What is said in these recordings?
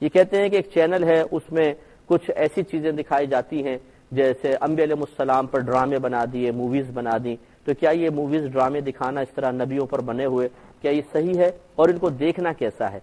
یہ کہتے ہیں کہ ایک چینل ہے، اس میں کچھ ایسی چیزیں دکھائی جاتی ہیں جیسے انبیاء علیہ السلام پر ڈرامے بنا دیے، موویز بنا دی، تو کیا یہ موویز ڈرامے دکھانا اس طرح نبیوں پر بنے ہوئے کیا یہ صحیح ہے، اور ان کو دیکھنا کیسا ہے؟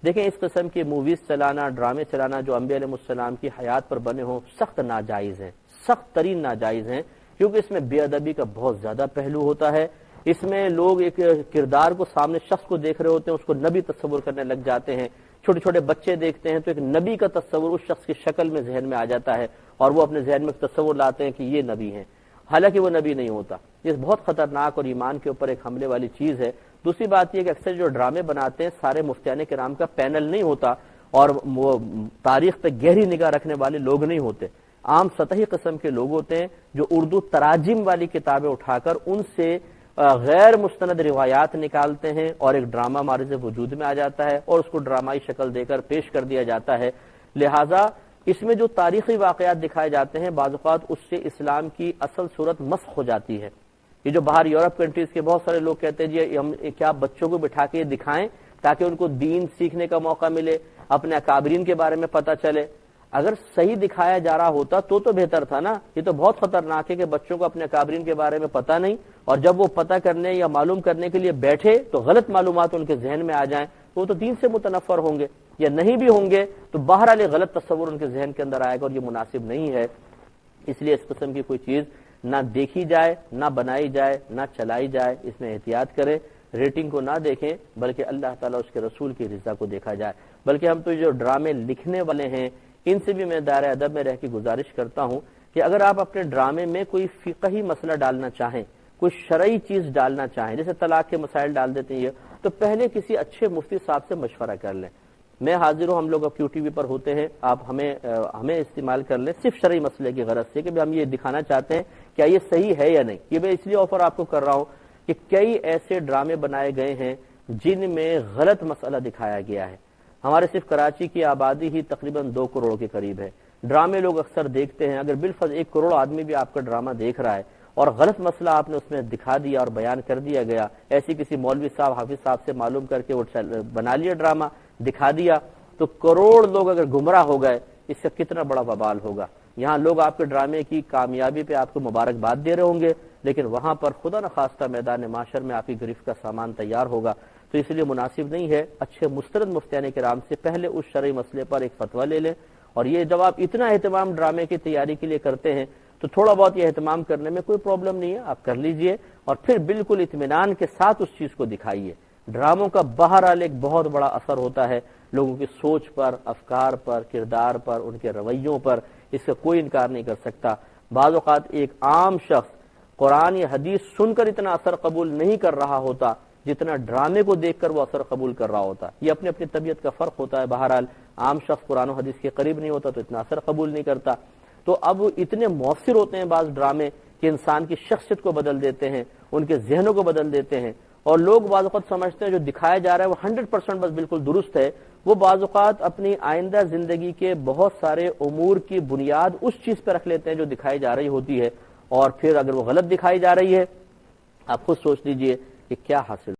دیکھیں، اس قسم کی موویز چلانا، ڈرامے چلانا جو انبیاء علیہ السلام کی حیات پر بنے ہوں، سخت ناجائز ہیں، سخت ترین ناجائز ہیں، کیونکہ اس میں بے ادبی کا بہت زیادہ پہلو ہوتا ہے۔ اس میں لوگ ایک کردار کو، سامنے شخص کو دیکھ رہے ہوتے ہیں، اس کو نبی تصور کرنے لگ جاتے ہیں۔ چھوٹے چھوٹے بچے دیکھتے ہیں تو ایک نبی کا تصور اس شخص کی شکل میں ذہن میں آ جاتا ہے، اور وہ اپنے ذہن میں تصور لاتے ہیں کہ یہ نبی ہیں، حالانکہ وہ نبی نہیں ہوتا۔ یہ بہت خطرناک اور ایمان کے اوپر ایک حملے والی چیز ہے۔ دوسری بات یہ کہ اکثر جو ڈرامے بناتے ہیں سارے مفتیان کرام کا پینل نہیں ہوتا، اور وہ تاریخ پہ گہری نگاہ رکھنے والے لوگ نہیں ہوتے، عام سطحی قسم کے لوگ ہوتے ہیں جو اردو تراجم والی کتابیں اٹھا کر ان سے غیر مستند روایات نکالتے ہیں، اور ایک ڈرامہ معرض وجود میں آ جاتا ہے اور اس کو ڈرامائی شکل دے کر پیش کر دیا جاتا ہے۔ لہٰذا اس میں جو تاریخی واقعات دکھائے جاتے ہیں بعض اوقات اس سے اسلام کی اصل صورت مسخ ہو جاتی ہے۔ یہ جو باہر یورپ کنٹریز کے بہت سارے لوگ کہتے ہیں جی ہم کیا بچوں کو بٹھا کے یہ دکھائیں تاکہ ان کو دین سیکھنے کا موقع ملے، اپنے اکابرین کے بارے میں پتہ چلے۔ اگر صحیح دکھایا جا رہا ہوتا تو بہتر تھا نا۔ یہ تو بہت خطرناک ہے کہ بچوں کو اپنے اکابرین کے بارے میں پتہ نہیں، اور جب وہ پتہ کرنے یا معلوم کرنے کے لیے بیٹھے تو غلط معلومات ان کے ذہن میں آ جائیں، تو وہ تو دین سے متنفر ہوں گے، یا نہیں بھی ہوں گے تو بہرحال غلط تصور ان کے ذہن کے اندر آئے گا، اور یہ مناسب نہیں ہے۔ اس لیے اس قسم کی کوئی چیز نہ دیکھی جائے، نہ بنائی جائے، نہ چلائی جائے، اس میں احتیاط کریں۔ ریٹنگ کو نہ دیکھیں بلکہ اللہ تعالیٰ اس کے رسول کی رضا کو دیکھا جائے۔ بلکہ ہم تو جو ڈرامے لکھنے والے ہیں ان سے بھی میں دائرہ ادب میں رہ کے گزارش کرتا ہوں کہ اگر آپ اپنے ڈرامے میں کوئی فقہی مسئلہ ڈالنا چاہیں، کوئی شرعی چیز ڈالنا چاہیں، جیسے طلاق کے مسائل ڈال دیتے ہیں، تو پہلے کسی اچھے مفتی صاحب سے مشورہ کر لیں۔ میں حاضر ہوں، ہم لوگ اب QTV پر ہوتے ہیں، آپ ہمیں استعمال کر لیں صرف شرعی مسئلے کی غرض سے کہ ہم یہ دکھانا چاہتے ہیں کیا یہ صحیح ہے یا نہیں۔ یہ میں اس لیے آفر آپ کو کر رہا ہوں کہ کئی ایسے ڈرامے بنائے گئے ہیں جن میں غلط مسئلہ دکھایا گیا ہے۔ ہمارے صرف کراچی کی آبادی ہی تقریباً 2 کروڑ کے قریب ہے۔ ڈرامے لوگ اکثر دیکھتے ہیں، اگر بالفرض 1 کروڑ آدمی بھی آپ کا ڈرامہ دیکھ رہا ہے اور غلط مسئلہ آپ نے اس میں دکھا دیا اور بیان کر دیا گیا، ایسی کسی مولوی صاحب، حافظ صاحب سے معلوم کر کے وہ بنا لیا ڈرامہ، دکھا دیا، تو کروڑ لوگ اگر گمراہ ہو گئے، اس سے کتنا بڑا وبال ہوگا۔ یہاں لوگ آپ کے ڈرامے کی کامیابی پہ آپ کو مبارکباد دے رہے ہوں گے، لیکن وہاں پر خدا نخواستہ میدان معاشر میں آپ کی گرفت کا سامان تیار ہوگا۔ تو اس لیے مناسب نہیں ہے، اچھے مستند مفتیان کرام سے پہلے اس شرعی مسئلے پر ایک فتویٰ لے لیں۔ اور یہ جب آپ اتنا اہتمام ڈرامے کی تیاری کے لیے کرتے ہیں تو تھوڑا بہت یہ اہتمام کرنے میں کوئی پرابلم نہیں ہے، آپ کر لیجئے، اور پھر بالکل اطمینان کے ساتھ اس چیز کو دکھائیے۔ ڈراموں کا بہرحال ایک بہت بڑا اثر ہوتا ہے لوگوں کی سوچ پر، افکار پر، کردار پر، ان کے رویوں پر، اس کا کوئی انکار نہیں کر سکتا۔ بعض اوقات ایک عام شخص قرآن یا حدیث سن کر اتنا اثر قبول نہیں کر رہا ہوتا جتنا ڈرامے کو دیکھ کر وہ اثر قبول کر رہا ہوتا۔ یہ اپنی اپنی طبیعت کا فرق ہوتا ہے۔ بہرحال عام شخص قرآن و حدیث کے قریب نہیں ہوتا تو اتنا اثر قبول نہیں کرتا۔ تو اب اتنے مؤثر ہوتے ہیں بعض ڈرامے کہ انسان کی شخصیت کو بدل دیتے ہیں، ان کے ذہنوں کو بدل دیتے ہیں، اور لوگ بعض اوقات سمجھتے ہیں جو دکھایا جا رہا ہے وہ 100% بس بالکل درست ہے۔ وہ بعض اوقات اپنی آئندہ زندگی کے بہت سارے امور کی بنیاد اس چیز پہ رکھ لیتے ہیں جو دکھائی جا رہی ہوتی ہے، اور پھر اگر وہ غلط دکھائی جا رہی ہے آپ خود سوچ لیجئے کہ کیا حاصل